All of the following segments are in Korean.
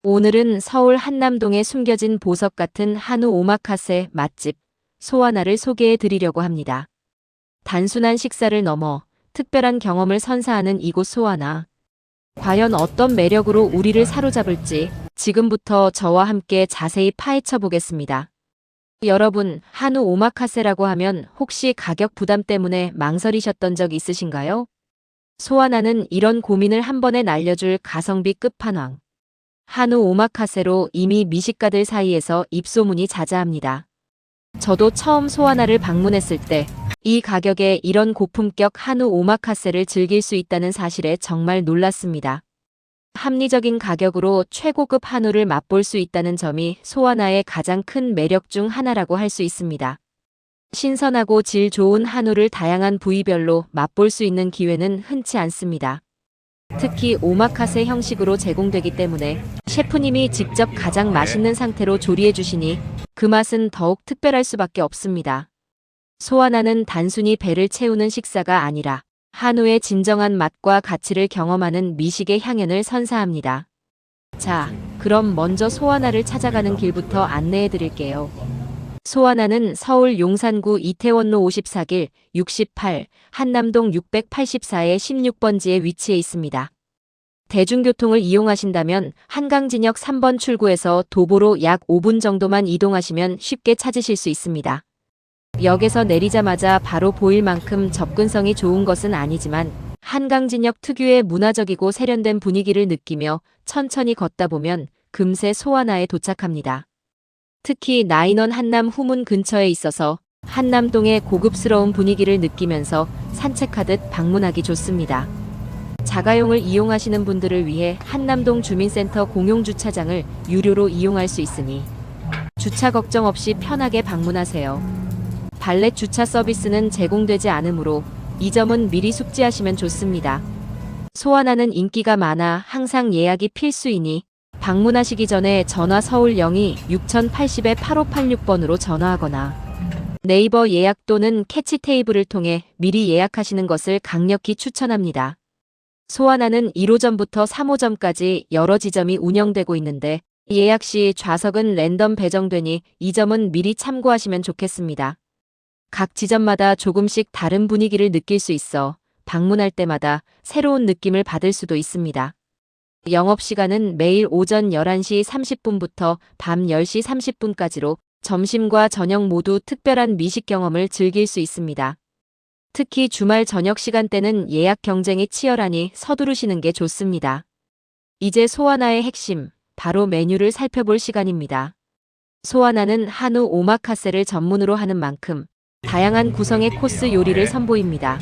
오늘은 서울 한남동에 숨겨진 보석 같은 한우 오마카세 맛집 소하나를 소개해 드리려고 합니다. 단순한 식사를 넘어 특별한 경험을 선사하는 이곳 소하나. 과연 어떤 매력으로 우리를 사로잡을지 지금부터 저와 함께 자세히 파헤쳐 보겠습니다. 여러분, 한우 오마카세라고 하면 혹시 가격 부담 때문에 망설이셨던 적 있으신가요? 소하나는 이런 고민을 한 번에 날려줄 가성비 끝판왕. 한우 오마카세로 이미 미식가들 사이에서 입소문이 자자합니다. 저도 처음 소하나를 방문했을 때 이 가격에 이런 고품격 한우 오마카세를 즐길 수 있다는 사실에 정말 놀랐습니다. 합리적인 가격으로 최고급 한우를 맛볼 수 있다는 점이 소하나의 가장 큰 매력 중 하나라고 할 수 있습니다. 신선하고 질 좋은 한우를 다양한 부위별로 맛볼 수 있는 기회는 흔치 않습니다. 특히 오마카세 형식으로 제공되기 때문에 셰프님이 직접 가장 맛있는 상태로 조리해 주시니 그 맛은 더욱 특별할 수밖에 없습니다. 소하나는 단순히 배를 채우는 식사가 아니라 한우의 진정한 맛과 가치를 경험하는 미식의 향연을 선사합니다. 자, 그럼 먼저 소하나를 찾아가는 길부터 안내해 드릴게요. 소하나는 서울 용산구 이태원로 54길 68, 한남동 684의 16번지에 위치해 있습니다. 대중교통을 이용하신다면 한강진역 3번 출구에서 도보로 약 5분 정도만 이동하시면 쉽게 찾으실 수 있습니다. 역에서 내리자마자 바로 보일 만큼 접근성이 좋은 것은 아니지만 한강진역 특유의 문화적이고 세련된 분위기를 느끼며 천천히 걷다 보면 금세 소하나에 도착합니다. 특히 나인원 한남 후문 근처에 있어서 한남동의 고급스러운 분위기를 느끼면서 산책하듯 방문하기 좋습니다. 자가용을 이용하시는 분들을 위해 한남동 주민센터 공용주차장을 유료로 이용할 수 있으니 주차 걱정 없이 편하게 방문하세요. 발렛 주차 서비스는 제공되지 않으므로 이 점은 미리 숙지하시면 좋습니다. 소하나는 인기가 많아 항상 예약이 필수이니 방문하시기 전에 전화 서울 02-6080-8586번으로 전화하거나 네이버 예약 또는 캐치 테이블을 통해 미리 예약하시는 것을 강력히 추천합니다. 소하나는 1호점부터 3호점까지 여러 지점이 운영되고 있는데 예약 시 좌석은 랜덤 배정되니 이 점은 미리 참고하시면 좋겠습니다. 각 지점마다 조금씩 다른 분위기를 느낄 수 있어 방문할 때마다 새로운 느낌을 받을 수도 있습니다. 영업시간은 매일 오전 11시 30분부터 밤 10시 30분까지로 점심과 저녁 모두 특별한 미식 경험을 즐길 수 있습니다. 특히 주말 저녁 시간대는 예약 경쟁이 치열하니 서두르시는 게 좋습니다. 이제 소하나의 핵심, 바로 메뉴를 살펴볼 시간입니다. 소하나는 한우 오마카세를 전문으로 하는 만큼 다양한 구성의 코스 요리를 선보입니다.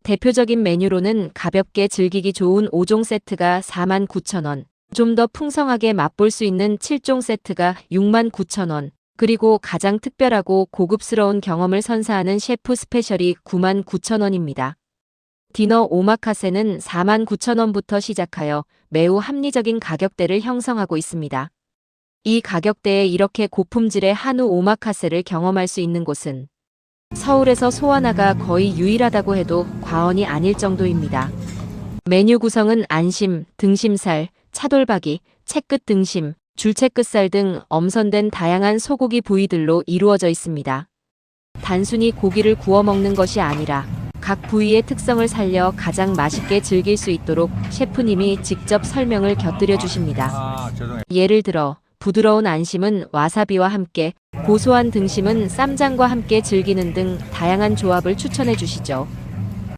대표적인 메뉴로는 가볍게 즐기기 좋은 5종 세트가 49,000원, 좀 더 풍성하게 맛볼 수 있는 7종 세트가 69,000원, 그리고 가장 특별하고 고급스러운 경험을 선사하는 셰프 스페셜이 99,000원입니다. 디너 오마카세는 49,000원부터 시작하여 매우 합리적인 가격대를 형성하고 있습니다. 이 가격대에 이렇게 고품질의 한우 오마카세를 경험할 수 있는 곳은 서울에서 소하나가 거의 유일하다고 해도 과언이 아닐 정도입니다. 메뉴 구성은 안심, 등심살, 차돌박이, 채끝 등심, 줄채끝살 등 엄선된 다양한 소고기 부위들로 이루어져 있습니다. 단순히 고기를 구워 먹는 것이 아니라 각 부위의 특성을 살려 가장 맛있게 즐길 수 있도록 셰프님이 직접 설명을 곁들여 주십니다. 예를 들어 부드러운 안심은 와사비와 함께, 고소한 등심은 쌈장과 함께 즐기는 등 다양한 조합을 추천해 주시죠.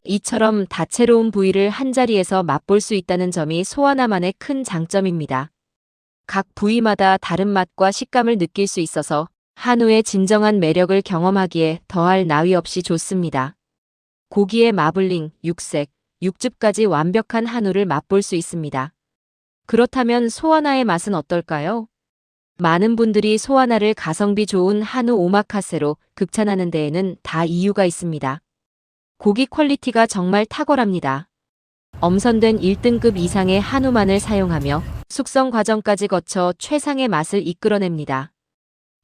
이처럼 다채로운 부위를 한자리에서 맛볼 수 있다는 점이 소하나만의 큰 장점입니다. 각 부위마다 다른 맛과 식감을 느낄 수 있어서 한우의 진정한 매력을 경험하기에 더할 나위 없이 좋습니다. 고기의 마블링, 육색, 육즙까지 완벽한 한우를 맛볼 수 있습니다. 그렇다면 소하나의 맛은 어떨까요? 많은 분들이 소하나를 가성비 좋은 한우 오마카세로 극찬하는 데에는 다 이유가 있습니다. 고기 퀄리티가 정말 탁월합니다. 엄선된 1등급 이상의 한우만을 사용하며 숙성 과정까지 거쳐 최상의 맛을 이끌어냅니다.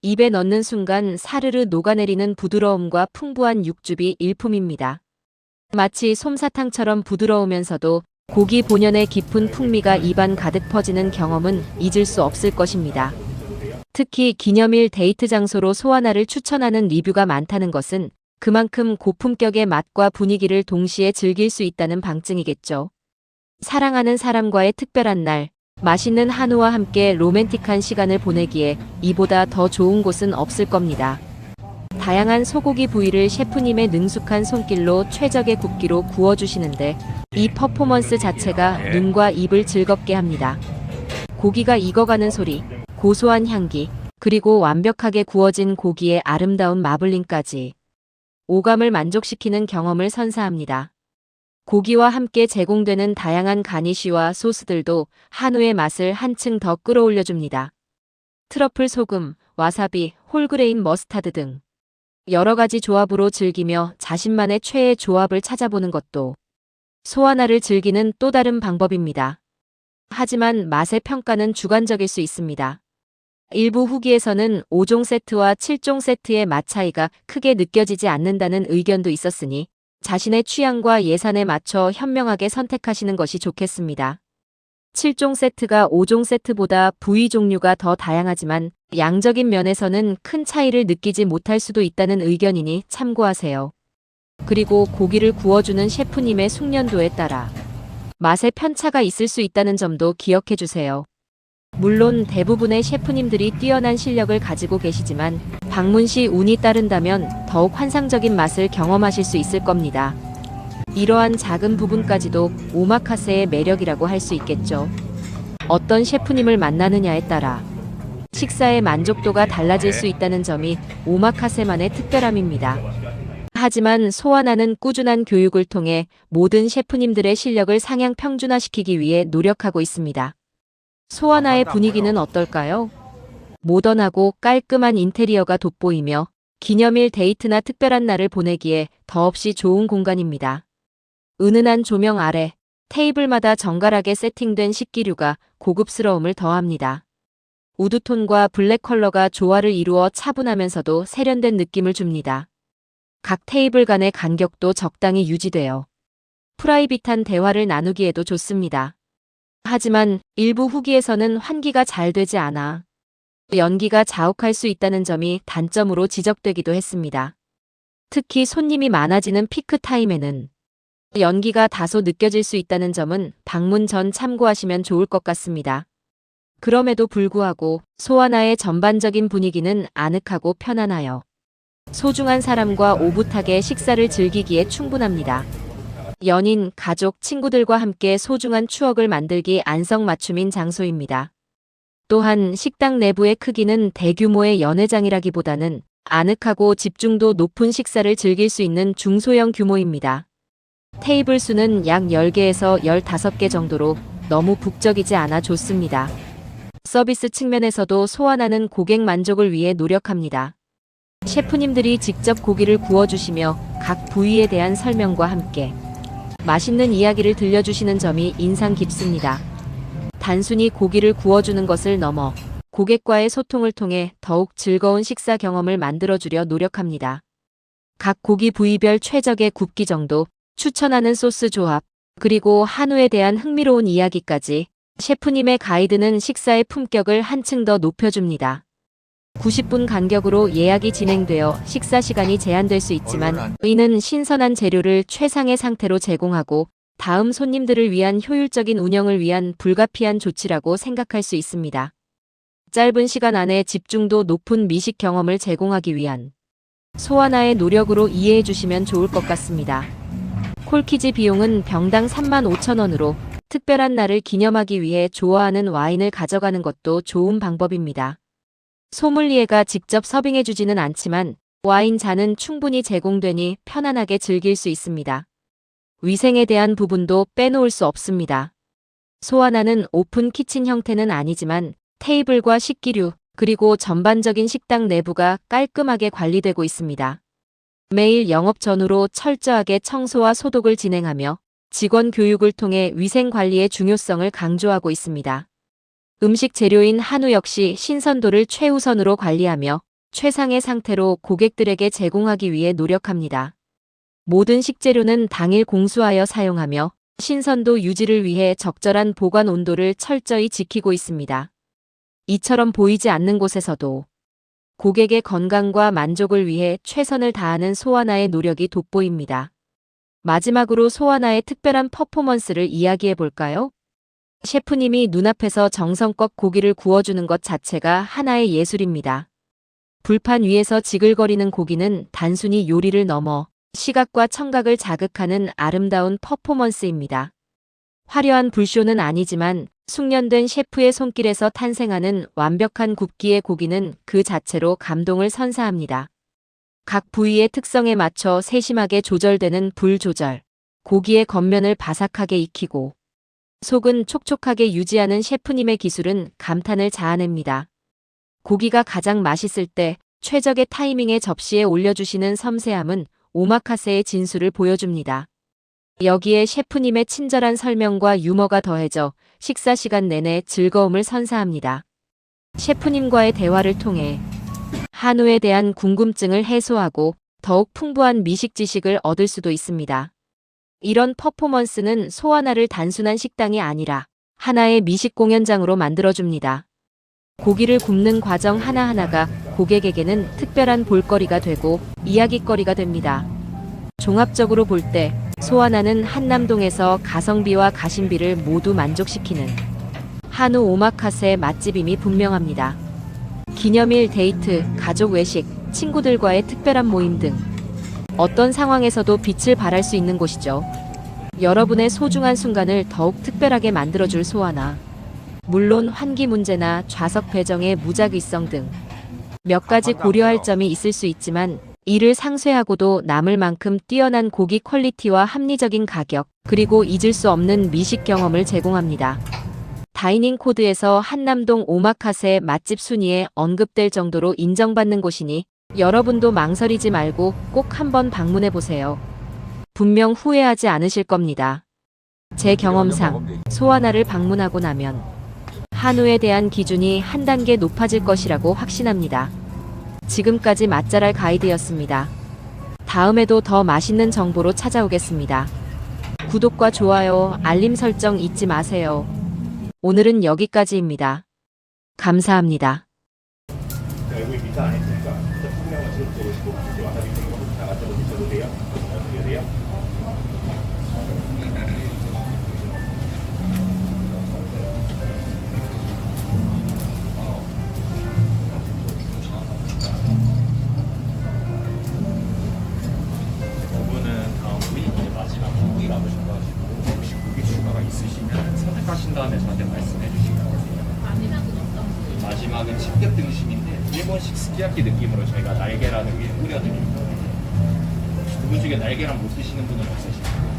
입에 넣는 순간 사르르 녹아내리는 부드러움과 풍부한 육즙이 일품입니다. 마치 솜사탕처럼 부드러우면서도 고기 본연의 깊은 풍미가 입안 가득 퍼지는 경험은 잊을 수 없을 것입니다. 특히 기념일 데이트 장소로 소하나를 추천하는 리뷰가 많다는 것은 그만큼 고품격의 맛과 분위기를 동시에 즐길 수 있다는 방증이겠죠. 사랑하는 사람과의 특별한 날, 맛있는 한우와 함께 로맨틱한 시간을 보내기에 이보다 더 좋은 곳은 없을 겁니다. 다양한 소고기 부위를 셰프님의 능숙한 손길로 최적의 굽기로 구워주시는데 이 퍼포먼스 자체가 눈과 입을 즐겁게 합니다. 고기가 익어가는 소리, 고소한 향기, 그리고 완벽하게 구워진 고기의 아름다운 마블링까지 오감을 만족시키는 경험을 선사합니다. 고기와 함께 제공되는 다양한 가니쉬와 소스들도 한우의 맛을 한층 더 끌어올려줍니다. 트러플 소금, 와사비, 홀그레인 머스타드 등 여러 가지 조합으로 즐기며 자신만의 최애 조합을 찾아보는 것도 소하나를 즐기는 또 다른 방법입니다. 하지만 맛의 평가는 주관적일 수 있습니다. 일부 후기에서는 5종 세트와 7종 세트의 맛 차이가 크게 느껴지지 않는다는 의견도 있었으니 자신의 취향과 예산에 맞춰 현명하게 선택하시는 것이 좋겠습니다. 7종 세트가 5종 세트보다 부위 종류가 더 다양하지만 양적인 면에서는 큰 차이를 느끼지 못할 수도 있다는 의견이니 참고하세요. 그리고 고기를 구워주는 셰프님의 숙련도에 따라 맛의 편차가 있을 수 있다는 점도 기억해 주세요. 물론 대부분의 셰프님들이 뛰어난 실력을 가지고 계시지만 방문 시 운이 따른다면 더욱 환상적인 맛을 경험하실 수 있을 겁니다. 이러한 작은 부분까지도 오마카세의 매력이라고 할 수 있겠죠. 어떤 셰프님을 만나느냐에 따라 식사의 만족도가 달라질 수 있다는 점이 오마카세만의 특별함입니다. 하지만 소하나는 꾸준한 교육을 통해 모든 셰프님들의 실력을 상향 평준화시키기 위해 노력하고 있습니다. 소하나의 분위기는 어떨까요? 모던하고 깔끔한 인테리어가 돋보이며 기념일 데이트나 특별한 날을 보내기에 더없이 좋은 공간입니다. 은은한 조명 아래 테이블마다 정갈하게 세팅된 식기류가 고급스러움을 더합니다. 우드톤과 블랙 컬러가 조화를 이루어 차분하면서도 세련된 느낌을 줍니다. 각 테이블 간의 간격도 적당히 유지되어 프라이빗한 대화를 나누기에도 좋습니다. 하지만 일부 후기에서는 환기가 잘 되지 않아 연기가 자욱할 수 있다는 점이 단점으로 지적되기도 했습니다. 특히 손님이 많아지는 피크 타임에는 연기가 다소 느껴질 수 있다는 점은 방문 전 참고하시면 좋을 것 같습니다. 그럼에도 불구하고 소하나의 전반적인 분위기는 아늑하고 편안하여 소중한 사람과 오붓하게 식사를 즐기기에 충분합니다. 연인, 가족, 친구들과 함께 소중한 추억을 만들기 안성맞춤인 장소입니다. 또한 식당 내부의 크기는 대규모의 연회장이라기보다는 아늑하고 집중도 높은 식사를 즐길 수 있는 중소형 규모입니다. 테이블 수는 약 10개에서 15개 정도로 너무 북적이지 않아 좋습니다. 서비스 측면에서도 소하나는 고객 만족을 위해 노력합니다. 셰프님들이 직접 고기를 구워주시며 각 부위에 대한 설명과 함께 맛있는 이야기를 들려주시는 점이 인상 깊습니다. 단순히 고기를 구워주는 것을 넘어 고객과의 소통을 통해 더욱 즐거운 식사 경험을 만들어주려 노력합니다. 각 고기 부위별 최적의 굽기 정도, 추천하는 소스 조합, 그리고 한우에 대한 흥미로운 이야기까지 셰프님의 가이드는 식사의 품격을 한층 더 높여줍니다. 90분 간격으로 예약이 진행되어 식사 시간이 제한될 수 있지만 이는 신선한 재료를 최상의 상태로 제공하고 다음 손님들을 위한 효율적인 운영을 위한 불가피한 조치라고 생각할 수 있습니다. 짧은 시간 안에 집중도 높은 미식 경험을 제공하기 위한 소하나의 노력으로 이해해 주시면 좋을 것 같습니다. 콜키지 비용은 병당 35,000원으로 특별한 날을 기념하기 위해 좋아하는 와인을 가져가는 것도 좋은 방법입니다. 소믈리에가 직접 서빙해주지는 않지만 와인 잔은 충분히 제공되니 편안하게 즐길 수 있습니다. 위생에 대한 부분도 빼놓을 수 없습니다. 소하나는 오픈 키친 형태는 아니지만 테이블과 식기류, 그리고 전반적인 식당 내부가 깔끔하게 관리되고 있습니다. 매일 영업 전후로 철저하게 청소와 소독을 진행하며 직원 교육을 통해 위생 관리의 중요성을 강조하고 있습니다. 음식 재료인 한우 역시 신선도를 최우선으로 관리하며 최상의 상태로 고객들에게 제공하기 위해 노력합니다. 모든 식재료는 당일 공수하여 사용하며 신선도 유지를 위해 적절한 보관 온도를 철저히 지키고 있습니다. 이처럼 보이지 않는 곳에서도 고객의 건강과 만족을 위해 최선을 다하는 소하나의 노력이 돋보입니다. 마지막으로 소하나의 특별한 퍼포먼스를 이야기해 볼까요? 셰프님이 눈앞에서 정성껏 고기를 구워주는 것 자체가 하나의 예술입니다. 불판 위에서 지글거리는 고기는 단순히 요리를 넘어 시각과 청각을 자극하는 아름다운 퍼포먼스입니다. 화려한 불쇼는 아니지만 숙련된 셰프의 손길에서 탄생하는 완벽한 굽기의 고기는 그 자체로 감동을 선사합니다. 각 부위의 특성에 맞춰 세심하게 조절되는 불 조절, 고기의 겉면을 바삭하게 익히고 속은 촉촉하게 유지하는 셰프님의 기술은 감탄을 자아냅니다. 고기가 가장 맛있을 때 최적의 타이밍에 접시에 올려주시는 섬세함은 오마카세의 진수를 보여줍니다. 여기에 셰프님의 친절한 설명과 유머가 더해져 식사 시간 내내 즐거움을 선사합니다. 셰프님과의 대화를 통해 한우에 대한 궁금증을 해소하고 더욱 풍부한 미식 지식을 얻을 수도 있습니다. 이런 퍼포먼스는 소하나를 단순한 식당이 아니라 하나의 미식 공연장으로 만들어줍니다. 고기를 굽는 과정 하나하나가 고객에게는 특별한 볼거리가 되고 이야깃거리가 됩니다. 종합적으로 볼 때 소하나는 한남동에서 가성비와 가심비를 모두 만족시키는 한우 오마카세 맛집임이 분명합니다. 기념일 데이트, 가족 외식, 친구들과의 특별한 모임 등 어떤 상황에서도 빛을 발할 수 있는 곳이죠. 여러분의 소중한 순간을 더욱 특별하게 만들어줄 소하나. 물론 환기 문제나 좌석 배정의 무작위성 등 몇 가지 고려할 점이 있을 수 있지만 이를 상쇄하고도 남을 만큼 뛰어난 고기 퀄리티와 합리적인 가격, 그리고 잊을 수 없는 미식 경험을 제공합니다. 다이닝 코드에서 한남동 오마카세 맛집 순위에 언급될 정도로 인정받는 곳이니 여러분도 망설이지 말고 꼭 한번 방문해 보세요. 분명 후회하지 않으실 겁니다. 제 경험상 소하나를 방문하고 나면 한우에 대한 기준이 한 단계 높아질 것이라고 확신합니다. 지금까지 맛잘알 가이드였습니다. 다음에도 더 맛있는 정보로 찾아오겠습니다. 구독과 좋아요, 알림 설정 잊지 마세요. 오늘은 여기까지입니다. 감사합니다. 여기 비싸 안 했으니까 분명한 지금 보시고 와사비 좀 나가서 드셔도 돼요. 어떻게 돼요? 부분은 다음 부위 이제 마지막 후기 남으셔가지고 혹시 고기 추가가 있으시면 선택하신 다음에 저한테 말씀해 주시면 돼요. 마지막은 칩겹 등심인데 일본식 스키야키 느낌으로 저희가 날계란을 위에 뿌려드릴 거예요. 두 분 중에 날계란 못 드시는 분은 없으신가요?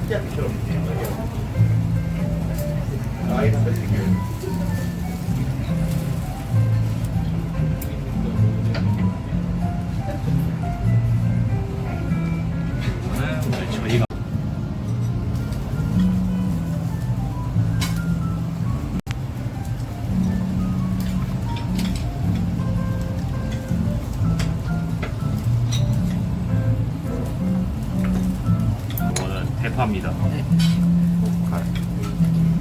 스키야키처럼 있네요. 아예 다 빼드릴게요. 저는 오늘 저희가 이거는 대파입니다.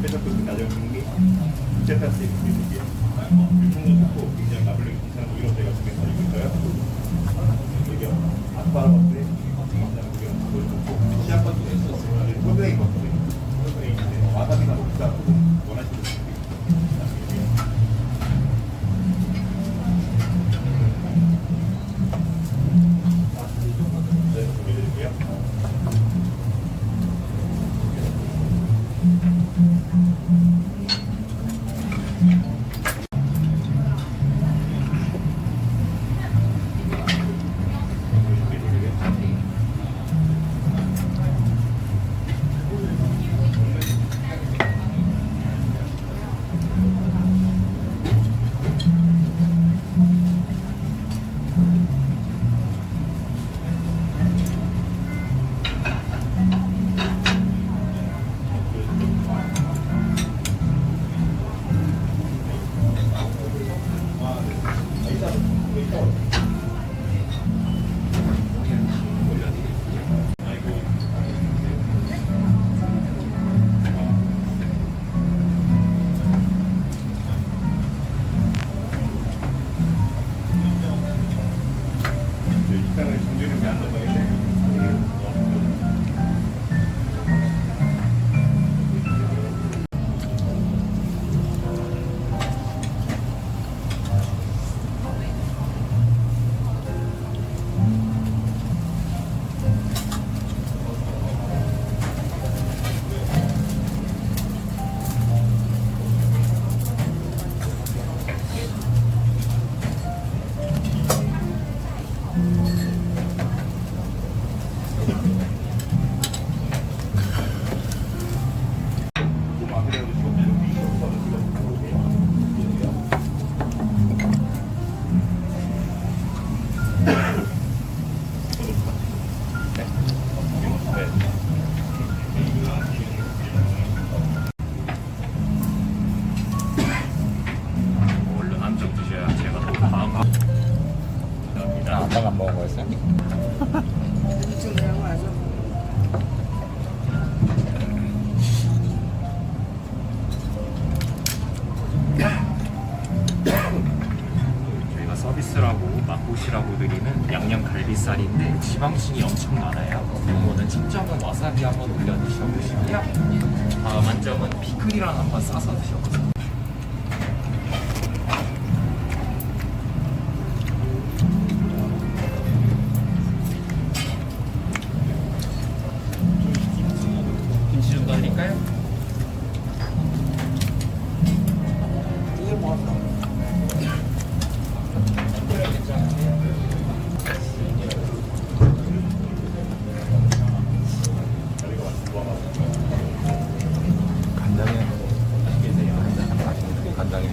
빼셨고 나중에 국미 세타스 있을게요. 유통도 좋고 굉장히 나블레 괜찮은 거 이런 데가 지금 가지고 있어요. 여기요. 아스파라거스에 시합 같은 거 있었어요. 소드레인 같은 거. 소드레인인데 와사비나 녹차 원하시는 분. 네, 준비해드릴게요. 식당을 정주는 게안 넘어가는데 좀 앞에 대주시고 얼른 한 점 드셔야 제가 또 다음 감사합니다. 아빠가 안 먹은 거였어요? 저희가 서비스라고 맛보시라고 드리는 양념 갈비살인데 지방층이 엄청 많아요. 이거는 측정은 와사비 한번 올려 드셔보시고요. 다음 한 점은 피클이랑 한번 싸서 드셔보세요. 김치 좀 넣어드릴까요? 간장에 간장에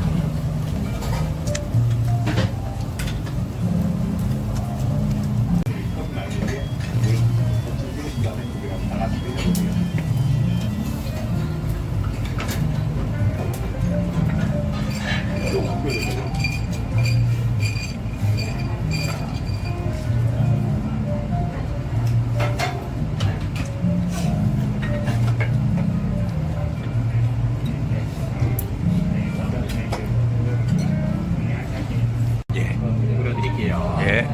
예, 뿌려드릴게요. 예.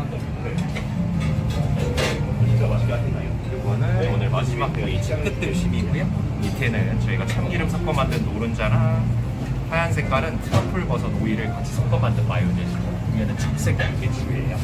이거는 오늘 마지막 부위 채끝 등심이고요. 밑에는 저희가 참기름 섞어 만든 노른자랑 하얀 색깔은 트러플 버섯 오일을 같이 섞어 만든 마요네즈고 위에는 적색 양배추예요.